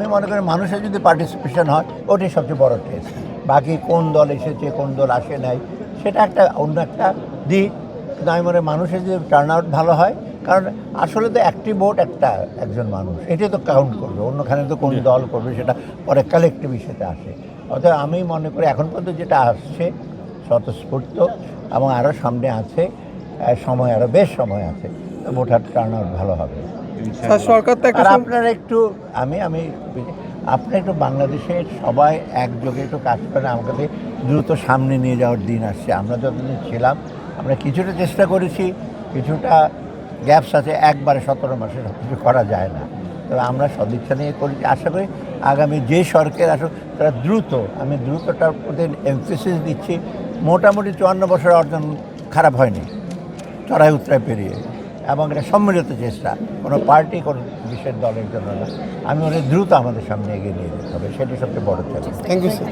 আমি মনে করি মানুষের যদি পার্টিসিপেশন হয় ওটাই সবচেয়ে বড় টেস্ট। বাকি কোন দল এসেছে কোন দল আসে নাই সেটা একটা অন্য একটা দিক, কিন্তু আমি মনে করি মানুষের যদি টার্ন আউট ভালো হয়, কারণ আসলে তো একটি ভোট একজন মানুষ, এটাই তো কাউন্ট করবে, অন্যখানে তো কোন দল করবে সেটা পরে কালেক্টিভ ইস্যুতে আসে। অর্থাৎ আমি মনে করি এখন পর্যন্ত যেটা আসছে স্বতঃস্ফূর্ত এবং আরও সামনে আছে সময়, আরও বেশ সময় আছে, ভোটার টার্ন আউট ভালো হবে। স্যার সরকার তো একটা আর আপনারা একটু আপনারা একটু বাংলাদেশের সবাই একযোগে একটু কাজ করেন, আমাকে দ্রুত সামনে নিয়ে যাওয়ার দিন আসছে। আমরা যতদিন ছিলাম আমরা কিছুটা চেষ্টা করেছি, কিছুটা গ্যাপস আছে, একবারে 17 মাসে সব কিছু করা যায় না, তবে আমরা সদিচ্ছা নিয়ে করেছি। আশা করি আগামী যে সরকার আসুক তারা আমি দ্রুতটার প্রতি এমফেসিস দিচ্ছি। মোটামুটি 54 বছর অর্জন খারাপ হয়নি, চড়াই উতরাই পেরিয়ে, এবং এটা সম্মিলিত চেষ্টা, কোনো পার্টি কোনো বিশেষ দলের জন্য না। আমি মনে হয় দ্রুত আমাদের সামনে এগিয়ে নিয়ে যেতে হবে, সেটি সবচেয়ে বড় চ্যালেঞ্জ। Thank you sir.